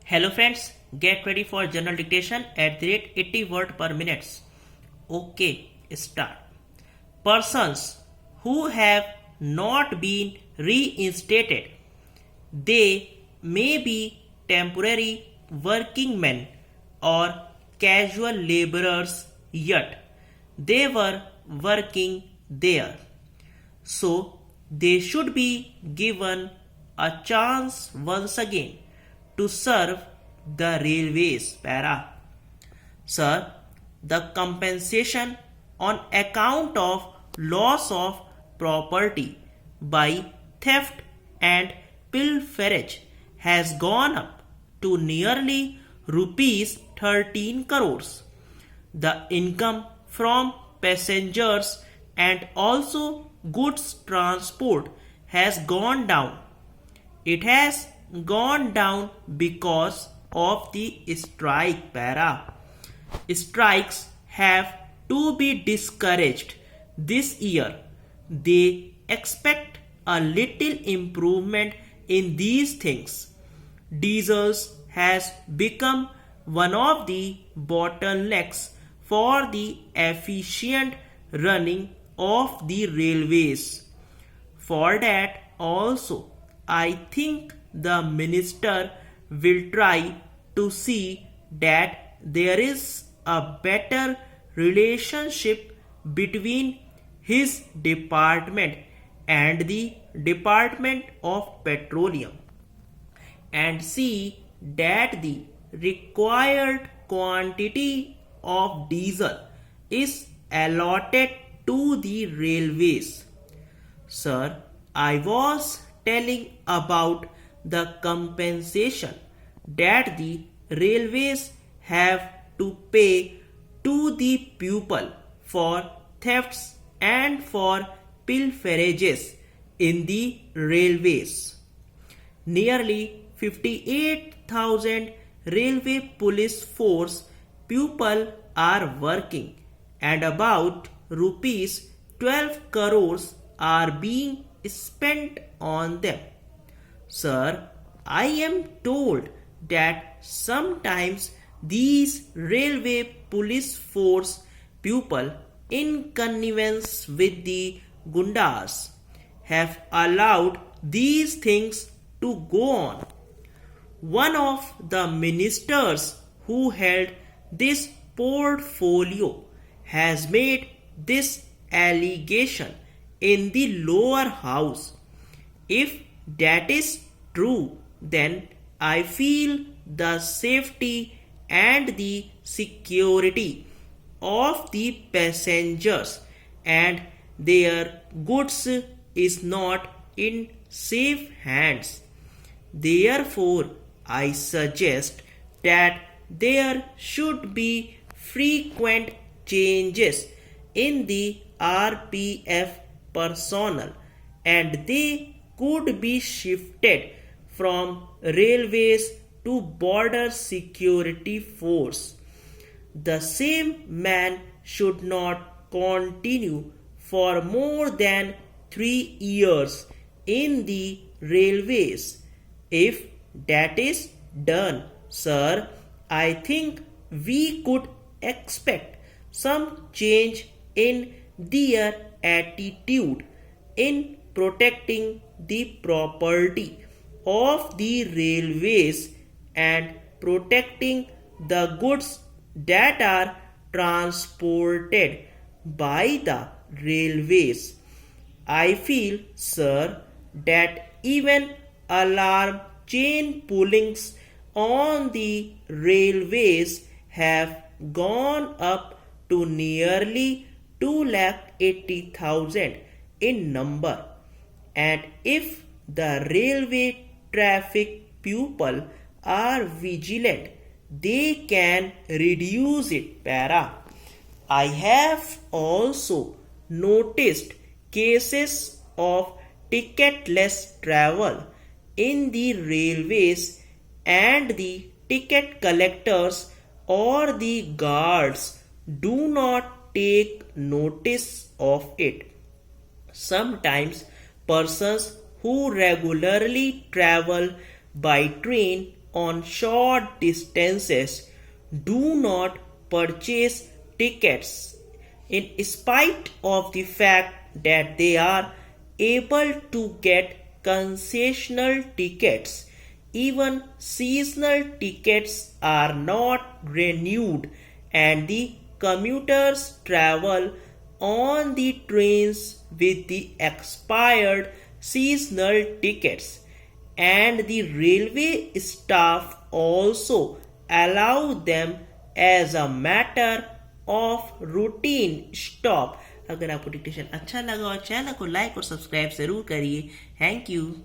Hello friends, get ready for journal dictation at the rate 80 word per minute. Okay, start. Persons who have not been reinstated, they may be temporary working men or casual laborers, yet they were working there. So they should be given a chance once again to serve the railways. Para. Sir, the compensation on account of loss of property by theft and pilferage has gone up to nearly rupees 13 crores. The income from passengers and also goods transport has gone down. It has gone down because of the strike. Para. Strikes have to be discouraged this year. They expect a little improvement in these things. Diesels has become one of the bottlenecks for the efficient running of the railways. For that also, I think the minister will try to see that there is a better relationship between his department and the Department of Petroleum and see that the required quantity of diesel is allotted to the railways. Sir, I was telling about the compensation that the railways have to pay to the pupil for thefts and for pilferages in the railways. Nearly 58,000 railway police force people are working and about rupees 12 crores are being spent on them. Sir, I am told that sometimes these railway police force people in connivance with the gundas have allowed these things to go on. One of the ministers who held this portfolio has made this allegation in the lower house. If that is true, then I feel the safety and the security of the passengers and their goods is not in safe hands. Therefore, I suggest that there should be frequent changes in the RPF personnel and they could be shifted from railways to border security force. The same man should not continue for more than 3 years in the railways. If that is done, sir, I think we could expect some change in their attitude in protecting the property of the railways and protecting the goods that are transported by the railways. I feel, sir, that even alarm chain pullings on the railways have gone up to nearly 2,80,000 in number. And if the railway traffic people are vigilant, they can reduce it. Para. I have also noticed cases of ticketless travel in the railways and the ticket collectors or the guards do not take notice of it. Sometimes persons who regularly travel by train on short distances do not purchase tickets in spite of the fact that they are able to get concessional tickets. Even seasonal tickets are not renewed, and the commuters travel on the trains with the expired seasonal tickets, and the railway staff also allow them as a matter of routine stop. अगर आपको dictation अच्छा लगा और channel को like और subscribe जरूर करिए। Thank you.